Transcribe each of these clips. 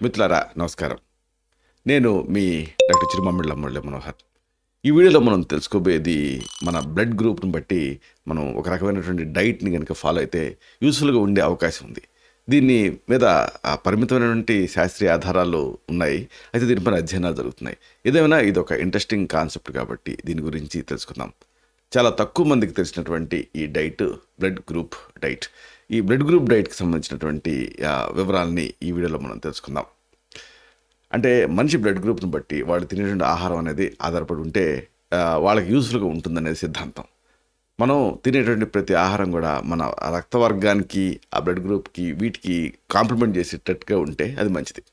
మిత్రులారా నమస్కారం. నేను మీ డాక్టర్ చిరుమామిళ్ళ మురళీ మనోహర్. ఈ వీడియోలో మనం తెలుసుకోబోయేది మన బ్లడ్ గ్రూప్ని బట్టి మనం ఒక రకమైనటువంటి డైట్ని కనుక ఫాలో అయితే యూస్ఫుల్గా ఉండే అవకాశం ఉంది. దీని మీద పరిమితమైనటువంటి శాస్త్రీయ ఆధారాలు ఉన్నాయి. అయితే దీనిపైన అధ్యయనాలు జరుగుతున్నాయి. ఏదేమైనా ఇది ఒక ఇంట్రెస్టింగ్ కాన్సెప్ట్ కాబట్టి దీని గురించి తెలుసుకుందాం. చాలా తక్కువ మందికి తెలిసినటువంటి ఈ డైట్ బ్లడ్ గ్రూప్ డైట్. ఈ బ్లడ్ గ్రూప్ డైట్కి సంబంధించినటువంటి వివరాలని ఈ వీడియోలో మనం తెలుసుకుందాం. అంటే మనిషి బ్లడ్ గ్రూప్ని బట్టి వాళ్ళు తినేటువంటి ఆహారం అనేది ఆధారపడి ఉంటే వాళ్ళకి యూస్ఫుల్గా ఉంటుందనేది సిద్ధాంతం. మనం తినేటువంటి ప్రతి ఆహారం కూడా మన రక్తవర్గానికి, ఆ బ్లడ్ గ్రూప్కి, వీటికి కాంప్లిమెంట్ చేసేటట్టుగా ఉంటే అది మంచిది.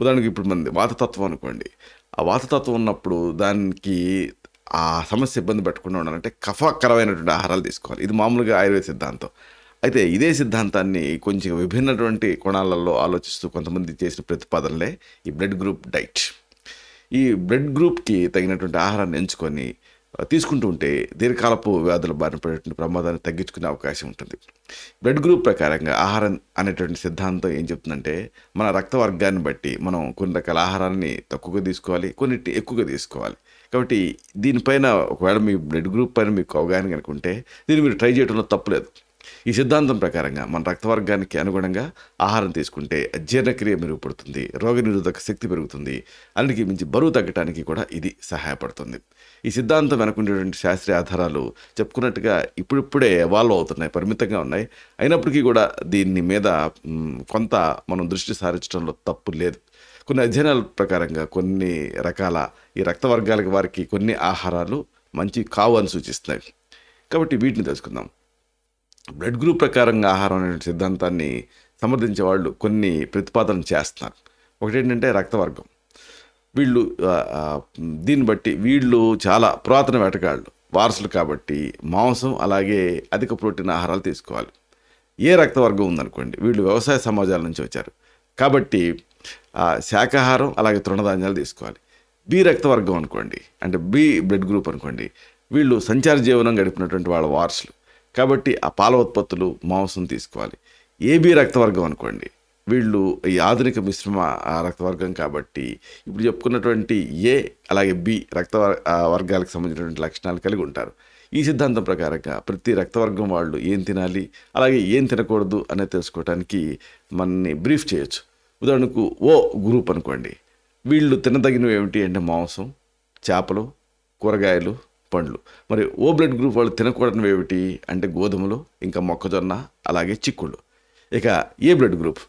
ఉదాహరణకి ఇప్పుడు మనది వాతతత్వం అనుకోండి. ఆ వాతతత్వం ఉన్నప్పుడు దానికి ఆ సమస్య ఇబ్బంది పెట్టకుండా ఉండాలంటే కఫకరమైనటువంటి ఆహారాలు తీసుకోవాలి. ఇది మామూలుగా ఆయుర్వేద సిద్ధాంతం. అయితే ఇదే సిద్ధాంతాన్ని కొంచెం విభిన్నటువంటి కోణాలలో ఆలోచిస్తూ కొంతమంది చేసిన ప్రతిపాదనలే ఈ బ్లడ్ గ్రూప్ డైట్. ఈ బ్లడ్ గ్రూప్కి తగినటువంటి ఆహారాన్ని ఎంచుకొని తీసుకుంటూ ఉంటే దీర్ఘకాలపు వ్యాధుల బారిన పడేటువంటి ప్రమాదాన్ని తగ్గించుకునే అవకాశం ఉంటుంది. బ్లడ్ గ్రూప్ ప్రకారంగా ఆహారం అనేటువంటి సిద్ధాంతం ఏం చెప్తుందంటే మన రక్త వర్గాన్ని బట్టి మనం కొన్ని రకాల ఆహారాన్ని తక్కువగా తీసుకోవాలి, కొన్నిటిని ఎక్కువగా తీసుకోవాలి. కాబట్టి దీనిపైన ఒకవేళ మీ బ్లడ్ గ్రూప్ పైన మీకు అవగాహన కనుక ఉంటే దీన్ని మీరు ట్రై చేయడంలో తప్పులేదు. ఈ సిద్ధాంతం ప్రకారంగా మన రక్తవర్గానికి అనుగుణంగా ఆహారం తీసుకుంటే జీర్ణక్రియ మెరుగుపడుతుంది, రోగనిరోధక శక్తి పెరుగుతుంది, అన్నిటికీ మించి బరువు తగ్గడానికి కూడా ఇది సహాయపడుతుంది. ఈ సిద్ధాంతం వెనుకుండేటువంటి శాస్త్రీయ ఆధారాలు చెప్పుకున్నట్టుగా ఇప్పుడిప్పుడే ఎవాల్వ్ అవుతున్నాయి, పరిమితంగా ఉన్నాయి. అయినప్పటికీ కూడా దీని మీద కొంత మనం దృష్టి సారించడంలో తప్పు లేదు. కొన్ని అధ్యయనాల ప్రకారంగా కొన్ని రకాల ఈ రక్తవర్గాలకి వారికి కొన్ని ఆహారాలు మంచి కావు అని సూచిస్తున్నాయి. కాబట్టి వీటిని తెలుసుకుందాం. బ్లడ్ గ్రూప్ ప్రకారంగా ఆహారం అనే సిద్ధాంతాన్ని సమర్థించే వాళ్ళు కొన్ని ప్రతిపాదనలు చేస్తున్నారు. ఒకటి ఏంటంటే రక్తవర్గం. వీళ్ళు దీన్ని బట్టి వీళ్ళు చాలా పురాతన వేటగాళ్ళు, వారసులు కాబట్టి మాంసం అలాగే అధిక ప్రోటీన్ ఆహారాలు తీసుకోవాలి. ఏ రక్తవర్గం ఉందనుకోండి, వీళ్ళు వ్యవసాయ సమాజాల నుంచి వచ్చారు కాబట్టి శాకాహారం అలాగే తృణధాన్యాలు తీసుకోవాలి. బి రక్తవర్గం అనుకోండి, అంటే బి బ్లడ్ గ్రూప్ అనుకోండి, వీళ్ళు సంచార జీవనం గడిపినటువంటి వాళ్ళ వారసులు కాబట్టి ఆ పాల ఉత్పత్తులు, మాంసం తీసుకోవాలి. ఏబి రక్తవర్గం అనుకోండి, వీళ్ళు ఈ ఆధునిక మిశ్రమ రక్తవర్గం కాబట్టి ఇప్పుడు చెప్పుకున్నటువంటి ఏ అలాగే బి వర్గాలకు సంబంధించినటువంటి లక్షణాలు కలిగి ఉంటారు. ఈ సిద్ధాంతం ప్రకారంగా ప్రతి రక్తవర్గం వాళ్ళు ఏం తినాలి అలాగే ఏం తినకూడదు అనేది తెలుసుకోవడానికి మనని బ్రీఫ్ చేయొచ్చు. ఉదాహరణకు ఓ గ్రూప్ అనుకోండి, వీళ్ళు తినదగినవి ఏమిటి అంటే మాంసం, చేపలు, కూరగాయలు, పండ్లు. మరి ఓ బ్లడ్ గ్రూప్ వాళ్ళు తినకూడనివి ఏమిటి అంటే గోధుమలు, ఇంకా మొక్కజొన్న అలాగే చిక్కుళ్ళు. ఇక ఏ బ్లడ్ గ్రూప్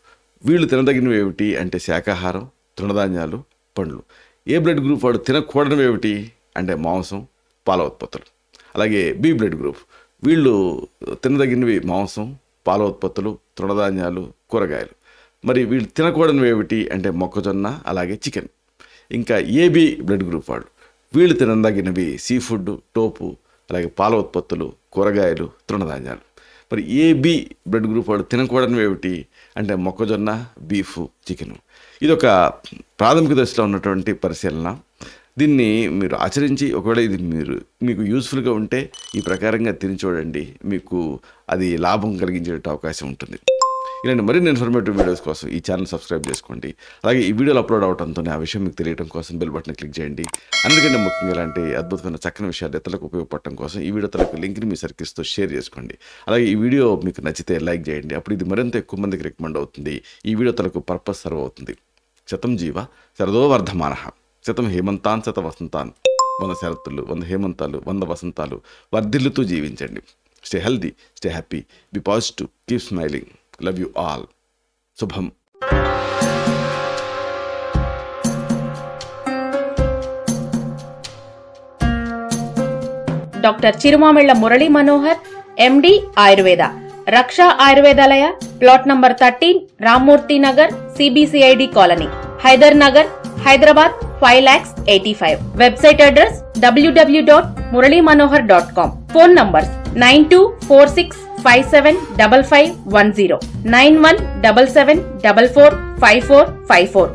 వీళ్ళు తినదగినవి ఏమిటి అంటే శాకాహారం, తృణధాన్యాలు, పండ్లు. ఏ బ్లడ్ గ్రూప్ వాళ్ళు తినకూడనివి ఏమిటి అంటే మాంసం, పాల ఉత్పత్తులు. అలాగే బి బ్లడ్ గ్రూప్ వీళ్ళు తినదగినవి మాంసం, పాల ఉత్పత్తులు, తృణధాన్యాలు, కూరగాయలు. మరి వీళ్ళు తినకూడనివి ఏమిటి అంటే మొక్కజొన్న అలాగే చికెన్. ఇంకా ఏబి బ్లడ్ గ్రూప్ వాళ్ళు వీళ్ళు తినదగినవి సీ ఫుడ్, టోపు అలాగే పాల ఉత్పత్తులు, కూరగాయలు, తృణధాన్యాలు. మరి ఏబి బ్లడ్ గ్రూప్ వాళ్ళు తినకూడనివి ఏమిటి అంటే మొక్కజొన్న, బీఫ్, చికెను. ఇది ఒక ప్రాథమిక దశలో ఉన్నటువంటి పరిశీలన. దీన్ని మీరు ఆచరించి ఒకవేళ ఇది మీకు యూస్ఫుల్గా ఉంటే ఈ ప్రకారంగా తిని చూడండి, మీకు అది లాభం కలిగించే అవకాశం ఉంటుంది. ఇలాంటి మరిన్ని ఇన్ఫర్మేటివ్ వీడియోస్ కోసం ఈ ఛానల్ సబ్స్క్రైబ్ చేసుకోండి. అలాగే ఈ వీడియోలు అప్లోడ్ అవడంతో ఆ విషయం మీకు తెలియడం కోసం బెల్ బటన్ క్లిక్ చేయండి. అందుకంటే ముఖ్యంగా ఇలాంటి అద్భుతమైన చక్కని విషయాలు ఇతరులకు ఉపయోగపడటం కోసం ఈ వీడియో తలకు లింక్ని మీ సర్కిల్స్తో షేర్ చేసుకోండి. అలాగే ఈ వీడియో మీకు నచ్చితే లైక్ చేయండి, అప్పుడు ఇది మరింత ఎక్కువ మందికి రికమెండ్ అవుతుంది. ఈ వీడియో తలకు పర్పస్ సర్వ్ అవుతుంది. శతం జీవ శరదో వర్ధమానః, శతం హేమంతాన్ శత వసంతాన్. 100 శరత్తులు, 100 హేమంతాలు, 100 వసంతాలు వర్ధిల్లుతూ జీవించండి. Stay healthy, stay happy, be positive, keep smiling. Love you all. Subham. Doctor Chirumamilla Murali Manohar, MD Ayurveda, Raksha Ayurvedalaya, plot number 13, Rammurthy Nagar, CBCID colony, Hyder Nagar, Hyderabad 5,85,000. Website address www.muralymanohar.com. Phone numbers 9246575510, 9177445454.